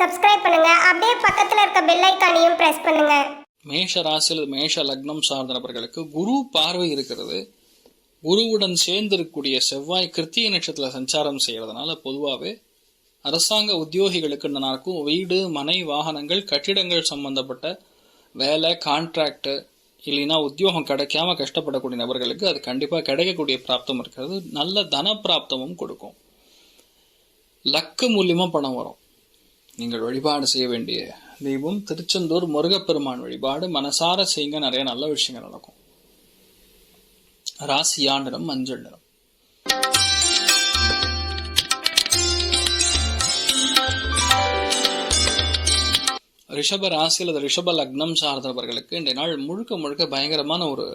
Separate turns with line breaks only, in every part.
Subscribe பண்ணுங்க. அப்படியே பக்கத்துல இருக்க பெல் ஐகானையும் பிரஸ் பண்ணுங்க.
மேஷ ராசியில் மேஷ லக்னம் சார்ந்த நபர்களுக்கு குரு பார்வை இருக்கிறது. குருவுடன் சேர்ந்து இருக்கக்கூடிய செவ்வாய் கிருத்திகை நட்சத்திரத்தில் சஞ்சாரம் செய்யறதுனால பொதுவாகவே அரசாங்க உத்தியோகிகளுக்கு நல்லா இருக்கும். வீடு, மனை, வாகனங்கள், கட்டிடங்கள் சம்பந்தப்பட்ட வேலை, கான்ட்ராக்ட் இல்லைன்னா உத்தியோகம் கிடைக்காம கஷ்டப்படக்கூடிய நபர்களுக்கு அது கண்டிப்பாக கிடைக்கக்கூடிய பிராப்தம் இருக்கிறது. நல்ல தன பிராப்தமும் கொடுக்கும். லக்கு மூலியமா பணம் வரும். நீங்கள் வழிபாடு செய்ய வேண்டிய தெய்வம் திருச்செந்தூர் முருகப்பெருமான் வழிபாடு மனசார செய்யுங்க. நிறைய நல்ல விஷயங்கள் நடக்கும். ராசியா நிறம் மஞ்சள் நிறம். ரிஷப ராசி அல்லது ரிஷப லக்னம் சார்ந்தவர்களுக்கு இந்த நாள் முழுக்க முழுக்க பயங்கரமான ஒரு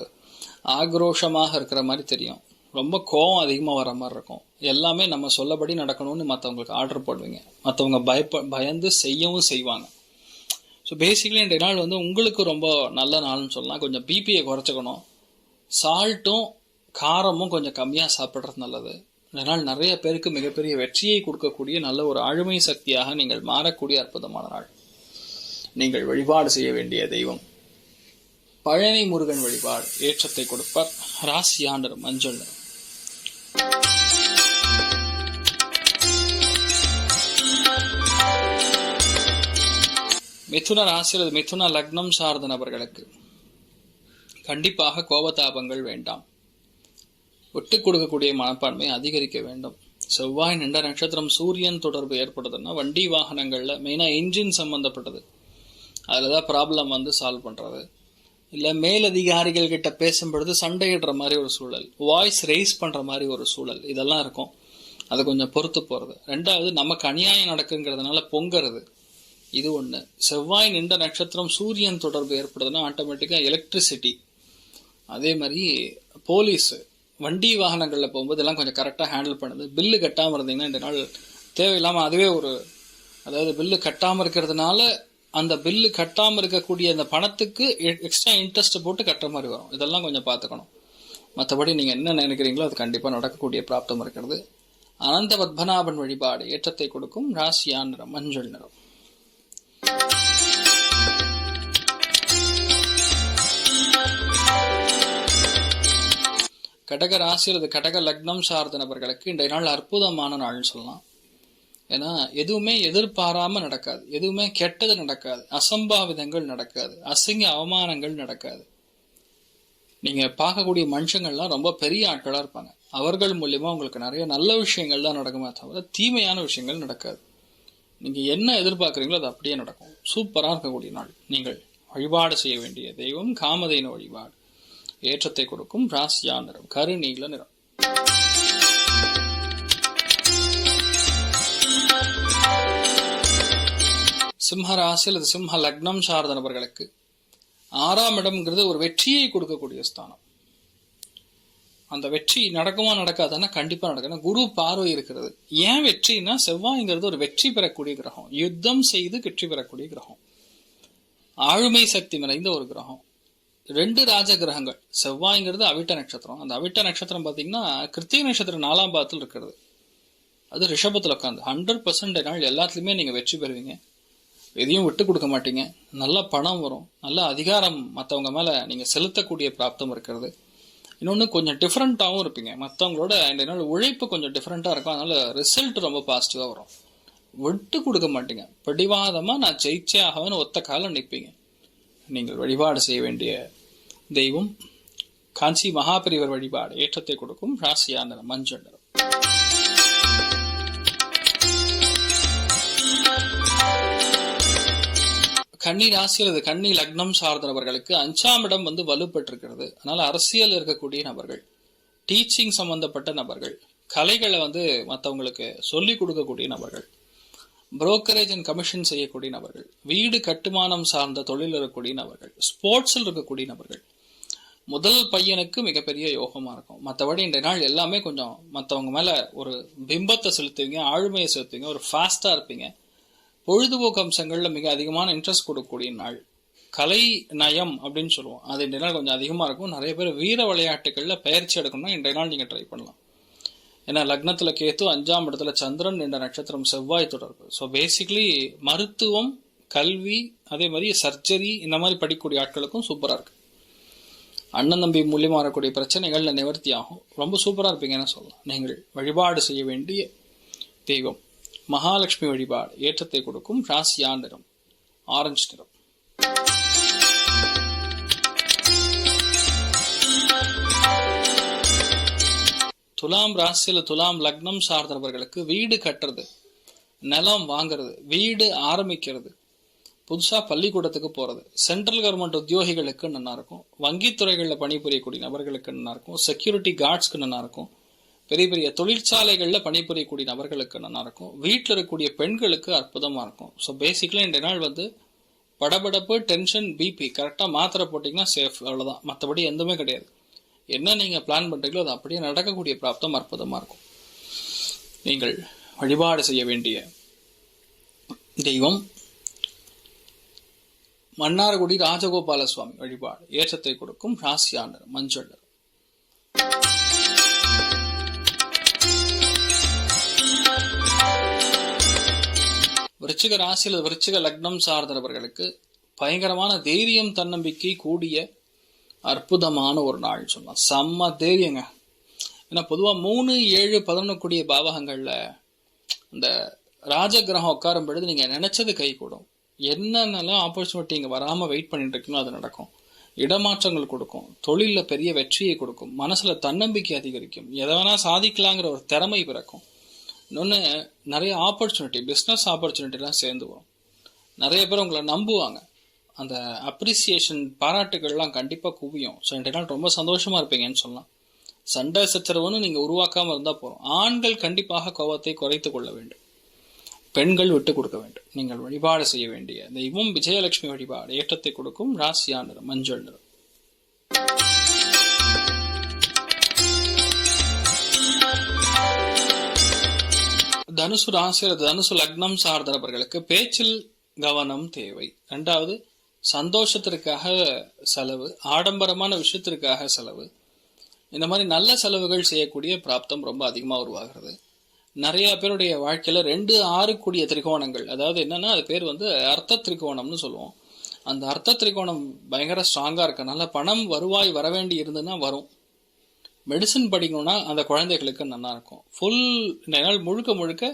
ஆக்ரோஷமாக இருக்கிற மாதிரி தெரியும். ரொம்ப கோபம் அதிகமாக வர மாதிரி இருக்கும். எல்லாமே நம்ம சொல்லபடி நடக்கணும்னு மற்றவங்களுக்கு ஆர்டர் போடுவீங்க. மற்றவங்க பயந்து செய்யவும் செய்வாங்க. ஸோ பேசிக்கலி இன்றைய நாள் உங்களுக்கு ரொம்ப நல்ல நாள்னு சொல்லலாம். கொஞ்சம் பிபியை குறைச்சிக்கணும். சால்ட்டும் காரமும் கொஞ்சம் கம்மியாக சாப்பிட்றது நல்லது. இந்த நாள் நிறைய பேருக்கு மிகப்பெரிய வெற்றியை கொடுக்கக்கூடிய நல்ல ஒரு ஆளுமை சக்தியாக நீங்கள் மாறக்கூடிய அற்புதமான நாள். நீங்கள் வழிபாடு செய்ய வேண்டிய தெய்வம் பழனி முருகன் வழிபாடு ஏற்றத்தை கொடுப்பார். ராசியா நிறம் மஞ்சள் நிறம். மிதுன ராசி அல்லது மிதுன லக்னம் சார்ந்த நபர்களுக்கு கண்டிப்பாக கோபதாபங்கள் வேண்டாம். விட்டுக் கொடுக்கக்கூடிய மனப்பான்மை அதிகரிக்க வேண்டும். செவ்வாய் நின்ற நட்சத்திரம் சூரியன் தொடர்பு ஏற்படுதுன்னா வண்டி வாகனங்கள்ல மெயினா இன்ஜின் சம்பந்தப்பட்டது அதுலதான் ப்ராப்ளம் சால்வ் பண்றது, இல்ல மேலதிகாரிகள் கிட்ட பேசும்பொழுது சண்டையிடுற மாதிரி ஒரு சூழல், வாய்ஸ் ரைஸ் பண்ற மாதிரி ஒரு சூழல், இதெல்லாம் இருக்கும். அது கொஞ்சம் பொறுத்து போறது. ரெண்டாவது, நமக்கு அநியாயம் நடக்குங்கிறதுனால பொங்குறது, இது ஒண்ணு. செவ்வாய் நின்ற நட்சத்திரம் சூரியன் தொடர்பு ஏற்படுதுன்னா ஆட்டோமேட்டிக்கா எலக்ட்ரிசிட்டி, அதே மாதிரி போலீஸ், வண்டி வாகனங்கள்ல போகும்போது எல்லாம் கொஞ்சம் கரெக்டா ஹேண்டில் பண்ணுது. பில்லு கட்டாம இருந்தீங்கன்னா இந்த நாள் தேவையில்லாம அதுவே அதாவது பில்லு கட்டாம இருக்கிறதுனால அந்த பில்லு கட்டாம இருக்கக்கூடிய அந்த பணத்துக்கு எக்ஸ்ட்ரா இன்ட்ரெஸ்ட் போட்டு கட்டுற மாதிரி வரும். இதெல்லாம் கொஞ்சம் பார்த்துக்கணும். மற்றபடி நீங்க என்ன நினைக்கிறீங்களோ அது கண்டிப்பா நடக்கக்கூடிய பிராப்தம் இருக்கிறது. அனந்த பத்மநாபன் வழிபாடு ஏற்றத்தை கொடுக்கும். ராசியா நிறம் மஞ்சள் நிறம். கடக ராசி அல்லது கடக லக்னம் சார்ந்த நபர்களுக்கு இன்றைய நாள் அற்புதமான நாள்னு சொல்லலாம். ஏன்னா எதுவுமே எதிர்பாராம நடக்காது, எதுவுமே கெட்டது நடக்காது, அசம்பாவிதங்கள் நடக்காது, அசிங்க அவமானங்கள் நடக்காது. நீங்க பார்க்கக்கூடிய மனுஷங்கள்லாம் ரொம்ப பெரிய ஆட்களா இருப்பாங்க. அவர்கள் மூலியமா உங்களுக்கு நிறைய நல்ல விஷயங்கள் தான் நடக்குமே தவிர தீமையான விஷயங்கள் நடக்காது. நீங்க என்ன எதிர்பார்க்குறீங்களோ அது அப்படியே நடக்கும். சூப்பரா இருக்கக்கூடிய நாள். நீங்கள் வழிபாடு செய்ய வேண்டிய தெய்வம் காமதேனு வழிபாடு ஏற்றத்தை கொடுக்கும். ராசியா நிறம் கருநீல நிறம். சிம்ம ராசி அல்லது சிம்ம லக்னம் சார்ந்த நபர்களுக்கு 6ஆம் இடம்ங்கிறது ஒரு வெற்றியை கொடுக்கக்கூடிய ஸ்தானம். அந்த வெற்றி நடக்குமா நடக்காதுன்னா கண்டிப்பா நடக்கும். குரு பார்வை இருக்கிறது. ஏன் வெற்றினா செவ்வாய்ங்கிறது ஒரு வெற்றி பெறக்கூடிய கிரகம், யுத்தம் செய்து வெற்றி பெறக்கூடிய கிரகம், ஆளுமை சக்தி நிறைந்த ஒரு கிரகம். 2 ராஜ கிரகங்கள். செவ்வாய்ங்கிறது அவிட்ட நட்சத்திரம். அந்த அவிட்ட நட்சத்திரம் பாத்தீங்கன்னா கிருத்திகை நட்சத்திரம் 4ஆம் பாதத்தில் இருக்கிறது. அது ரிஷபத்தில் உட்காந்து 100% நாள் எல்லாத்துலயுமே நீங்க வெற்றி பெறுவீங்க. எதையும் விட்டு கொடுக்க மாட்டீங்க. நல்ல பணம் வரும். நல்ல அதிகாரம் மற்றவங்க மேல நீங்க செலுத்தக்கூடிய பிராப்தம் இருக்கிறது. இன்னொன்னு கொஞ்சம் டிஃப்ரெண்டாகவும் இருப்பீங்க. மற்றவங்களோட இந்த நாள் உழைப்பு கொஞ்சம் டிஃப்ரெண்டா இருக்கும். அதனால ரிசல்ட் ரொம்ப பாசிட்டிவா வரும். விட்டு கொடுக்க மாட்டீங்க. பிடிவாதமா நான் ஜெயிச்சே ஆகவேன்னு ஒத்த காலம் நிற்பீங்க. நீங்கள் வழிபாடு செய்ய வேண்டிய தெய்வம் காஞ்சி மகாபெரிவர் வழிபாடு ஏற்றத்தை கொடுக்கும். ராசியா நிறம் மஞ்சள் நிறம். கன்னி ராசி அல்லது கன்னி லக்னம் சார்ந்தவர்களுக்கு 5ஆம் இடம் வலுப்பட்டிருக்கிறது. அதனால அரசியல் இருக்கக்கூடிய நபர்கள், டீச்சிங் சம்பந்தப்பட்ட நபர்கள், கலைகளை மற்றவங்களுக்கு சொல்லிக் கொடுக்கக்கூடிய நபர்கள், புரோக்கரேஜ் அண்ட் கமிஷன் செய்யக்கூடிய நபர்கள், வீடு கட்டுமானம் சார்ந்த தொழில் இருக்கக்கூடிய நபர்கள், ஸ்போர்ட்ஸில் இருக்கக்கூடிய நபர்கள், முதல் பையனுக்கு மிகப்பெரிய யோகமா இருக்கும். மற்றபடி இந்த நாள் எல்லாமே கொஞ்சம் மற்றவங்க மேல ஒரு பிம்பத்தை செலுத்துவீங்க, ஆளுமையை செலுத்துவீங்க, ஒரு ஃபாஸ்டா இருப்பீங்க. பொழுதுபோக்கு அம்சங்கள்ல மிக அதிகமான இன்ட்ரெஸ்ட் கொடுக்கக்கூடிய நாள். கலை நயம் அப்படின்னு சொல்லுவோம், அது இன்றைய நாள் கொஞ்சம் அதிகமா இருக்கும். நிறைய பேர் வீர விளையாட்டுகள்ல பயிற்சி எடுக்கணும்னா இன்றைய நாள் நீங்க ட்ரை பண்ணலாம். ஏன்னா லக்னத்துல கேத்து, 5ஆம் இடத்துல சந்திரன் என்ற நட்சத்திரம், செவ்வாய் தொடர்பு. ஸோ பேசிக்கலி மருத்துவம், கல்வி, அதே மாதிரி சர்ஜரி இந்த மாதிரி படிக்கக்கூடிய ஆட்களுக்கும் சூப்பரா இருக்கு. அண்ணன் தம்பி மூலியமா வரக்கூடிய பிரச்சனைகள்ல நிவர்த்தி ஆகும். ரொம்ப சூப்பரா இருப்பீங்கன்னு சொல்லலாம். நீங்கள் வழிபாடு செய்ய வேண்டிய தெய்வம் மகாலட்சுமி வழிபாடு. ஏற்றத்தை கொடுக்கும். ராசியான நிறம் ஆரஞ்சு நிறம். துலாம் ராசியில துலாம் லக்னம் சார்ந்தவர்களுக்கு வீடு கட்டுறது, நிலம் வாங்குறது, வீடு ஆரம்பிக்கிறது, புதுசா பள்ளிக்கூடத்துக்கு போறது, சென்ட்ரல் கவர்மெண்ட் உத்தியோகிகளுக்கு நல்லா இருக்கும். வங்கித்துறைகளில் பணிபுரியக்கூடிய நபர்களுக்கு நல்லா இருக்கும். செக்யூரிட்டி கார்ட்ஸ்க்கு நல்லா இருக்கும். பெரிய பெரிய தொழிற்சாலைகள்ல பணிபுரியக்கூடிய நபர்களுக்கு நல்லா இருக்கும். வீட்டில் இருக்கக்கூடிய பெண்களுக்கு அற்புதமா இருக்கும். ஸோ பேசிக்கலா இந்த நாள் படபடப்பு, டென்ஷன், பிபி கரெக்டா மாத்திரை போட்டீங்கன்னா சேஃப், அவ்வளவுதான். மற்றபடி எதுவுமே கிடையாது. என்ன நீங்க பிளான் பண்றீங்களோ அது அப்படியே நடக்கக்கூடிய பிராப்தம் அற்புதமா இருக்கும். நீங்கள் வழிபாடு செய்ய வேண்டிய தெய்வம் மன்னார்குடி ராஜகோபால சுவாமி வழிபாடு. ஏற்றத்தை கொடுக்கும். ராசியான மஞ்சள். விருச்சிக ராசியில் விருச்சிக லக்னம் சார்ந்தவர்களுக்கு பயங்கரமான தைரியம், தன்னம்பிக்கை கூடிய அற்புதமான ஒரு நாள் சொல்லலாம். செம்ம தைரியங்க. ஏன்னா பொதுவா 3, 7, 11 கூடிய பாவகங்கள்ல இந்த ராஜகிரகம் உட்காரும் பொழுது நீங்க நினைச்சது கை கூடும். என்னென்னலாம் ஆப்பர்ச்சுனிட்டி இங்க வராம வெயிட் பண்ணிட்டு இருக்கீங்களோ அது நடக்கும். இடமாற்றங்கள் கொடுக்கும். தொழில பெரிய வெற்றியை கொடுக்கும். மனசுல தன்னம்பிக்கை அதிகரிக்கும். எதை வேணா சாதிக்கலாங்கிற ஒரு திறமை பிறக்கும். இன்னொன்று, நிறைய ஆப்பர்ச்சுனிட்டி, பிஸ்னஸ் ஆப்பர்ச்சுனிட்டிலாம் சேர்ந்து வரும். நிறைய பேர் உங்களை நம்புவாங்க. அந்த அப்ரிசியேஷன், பாராட்டுகள்லாம் கண்டிப்பாக குவியும். ஸோ இன்றைய நாள் ரொம்ப சந்தோஷமா இருப்பீங்கன்னு சொல்லலாம். சண்டை சச்சரவுன்னு நீங்கள் உருவாக்காமல் இருந்தால் போகிறோம். ஆண்கள் கண்டிப்பாக கோபத்தை குறைத்து கொள்ள வேண்டும். பெண்கள் விட்டு கொடுக்க வேண்டும். நீங்கள் வழிபாடு செய்ய வேண்டிய தெய்வம் விஜயலட்சுமி வழிபாடு. ஏற்றத்தை கொடுக்கும். ராசியான நிறம் மஞ்சள் நிறம். தனுசு ராசியில் தனுசு லக்னம் சார்ந்தவர்களுக்கு பேச்சில் கவனம் தேவை. 2வது, சந்தோஷத்திற்காக செலவு, ஆடம்பரமான விஷயத்திற்காக செலவு, இந்த மாதிரி நல்ல செலவுகள் செய்யக்கூடிய பிராப்தம் ரொம்ப அதிகமாக உருவாகிறது. நிறைய பேருடைய வாழ்க்கையில 2, 6 கூடிய திரிகோணங்கள், அதாவது என்னன்னா அது பேர் அர்த்த திரிகோணம்னு சொல்லுவோம். அந்த அர்த்த திரிகோணம் பயங்கர ஸ்ட்ராங்கா இருக்கனால பணம் வருவாய் வர வேண்டி இருந்துன்னா வரும். மெடிசன் படிக்கணும்னா அந்த குழந்தைகளுக்கு நல்லா இருக்கும். இந்த நாள் முழுக்க முழுக்க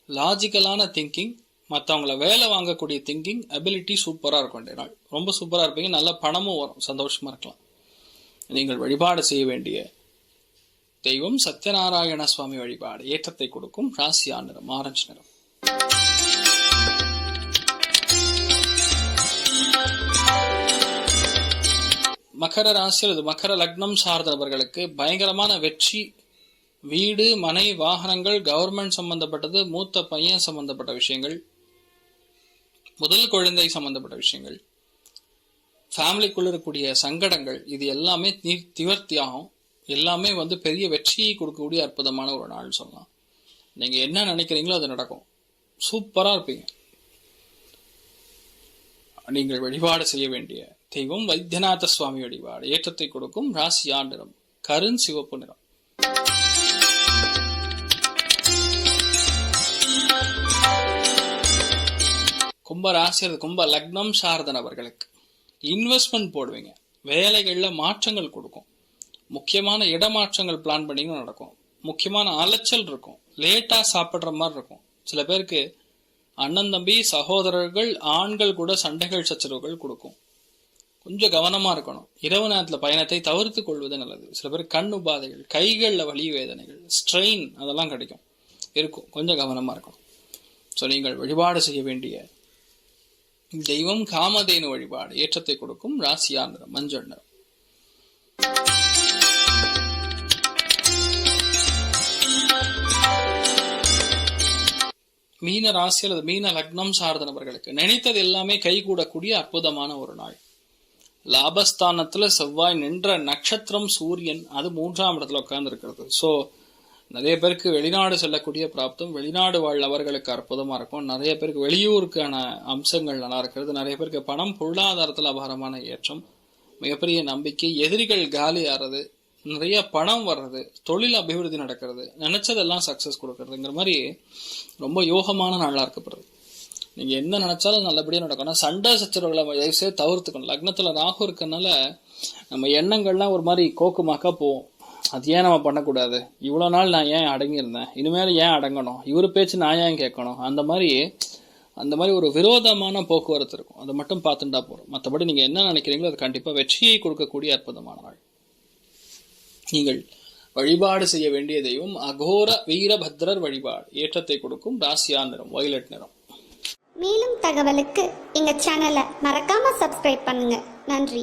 லாஜிக்கலான திங்கிங், மற்றவங்கள வேலை வாங்கக்கூடிய திங்கிங் அபிலிட்டி சூப்பராக இருக்கும். இந்த நாள் ரொம்ப சூப்பராக இருப்பீங்க. நல்ல பணமும் வரும். சந்தோஷமா இருக்கலாம். நீங்கள் வழிபாடு செய்ய வேண்டிய தெய்வம் சத்யநாராயண சுவாமி வழிபாடு. ஏற்றத்தை கொடுக்கும். ராசியான நிறம் ஆரஞ்சு நிறம். மகர ராசியில் மகர லக்னம் சார்ந்தவர்களுக்கு பயங்கரமான வெற்றி, வீடு, மனை, வாகனங்கள், கவர்மெண்ட் சம்பந்தப்பட்டது, மூத்த பையன் சம்பந்தப்பட்ட விஷயங்கள், முதல் குழந்தை சம்பந்தப்பட்ட விஷயங்கள், ஃபேமிலிக்குள்ள இருக்கக்கூடிய சங்கடங்கள், இது எல்லாமே நிவர்த்தியாகும். எல்லாமே பெரிய வெற்றியை கொடுக்கக்கூடிய அற்புதமான ஒரு நாள் சொல்லலாம். நீங்க என்ன நினைக்கிறீங்களோ அது நடக்கும். சூப்பரா இருப்பீங்க. நீங்கள் வழிபாடு செய்ய வேண்டிய தெய்வம் வைத்தியநாத சுவாமி வழிபாடு. ஏற்றத்தை கொடுக்கும். ராசியான நிறம் கருண் சிவப்பு நிறம். கும்ப ராசி கும்ப லக்னம் சார்ந்த நபர்களுக்கு இன்வெஸ்ட்மெண்ட் போடுவீங்க. வேலைகள்ல மாற்றங்கள் கொடுக்கும். முக்கியமான இடமாற்றங்கள் பிளான் பண்ணீங்கன்னா நடக்கும். முக்கியமான அலைச்சல் இருக்கும். லேட்டா சாப்பிடுற மாதிரி இருக்கும். சில பேருக்கு அண்ணன் தம்பி சகோதரர்கள் ஆண்கள் கூட சண்டைகள் சச்சரவுகள் கொடுக்கும். கொஞ்சம் கவனமா இருக்கணும். இரவு நேரத்தில் பயணத்தை தவிர்த்து கொள்வது நல்லது. சில பேர் கண் உபாதைகள், கைகளில் வலி வேதனைகள், ஸ்ட்ரெயின் அதெல்லாம் இருக்கும். கொஞ்சம் கவனமா இருக்கணும். ஸோ நீங்கள் வழிபாடு செய்ய வேண்டிய தெய்வம் காமதேனு வழிபாடு. ஏற்றத்தை கொடுக்கும். ராசியா நிறம் மஞ்சள் நிறம். மீன ராசி அல்லது மீன லக்னம் சார்ந்த நபர்களுக்கு நினைத்தது எல்லாமே கைகூடக்கூடிய அற்புதமான ஒரு நாள். லாபஸ்தானத்துல செவ்வாய் நின்ற நட்சத்திரம் சூரியன், அது 3ஆம் இடத்துல உட்கார்ந்து இருக்கிறது. ஸோ நிறைய பேருக்கு வெளிநாடு செல்லக்கூடிய பிராப்தம், வெளிநாடு வாழ் அவர்களுக்கு அற்புதமா இருக்கும். நிறைய பேருக்கு வெளியூருக்கான அம்சங்கள் நல்லா இருக்கிறது. நிறைய பேருக்கு பணம் பொருளாதாரத்தில் அபாரமான ஏற்றம், மிகப்பெரிய நம்பிக்கை, எதிரிகள் காலி ஆறது, நிறைய பணம் வர்றது, தொழில் அபிவிருத்தி நடக்கிறது, நினைச்சதெல்லாம் சக்சஸ் கொடுக்கறதுங்கிற மாதிரி ரொம்ப யோகமான நாளாக இருக்கப்படுறது. நீங்க என்ன நினைச்சாலும் நல்லபடியா நடக்கும். சண்டை சச்சரவுகளை தயவுசெய்து தவிர்த்துக்கணும். லக்னத்துல ராகு இருக்கனால நம்ம எண்ணங்கள்லாம் ஒரு மாதிரி கோக்குமாக்கா போவோம். அது ஏன் நம்ம பண்ணக்கூடாது, இவ்வளோ நாள் நான் ஏன் அடங்கியிருந்தேன், இனிமேல் ஏன் அடங்கணும், இவர் பேச்சு நான் ஏன் கேட்கணும், அந்த மாதிரி ஒரு விரோதமான போக்குவரத்து இருக்கும். அதை மட்டும் பார்த்துட்டா போறோம். மற்றபடி நீங்க என்ன நினைக்கிறீங்களோ அது கண்டிப்பா வெற்றியை கொடுக்கக்கூடிய அற்புதமான நாள். நீங்கள் வழிபாடு செய்ய வேண்டிய தெய்வம் அகோர வீரபத்ரர் வழிபாடு. ஏற்றத்தை கொடுக்கும் ராசியா நிறம் வயலட் நிறம்.
மேலும் தகவலுக்கு எங்க சேனலை மறக்காம சப்ஸ்கிரைப் பண்ணுங்க. நன்றி.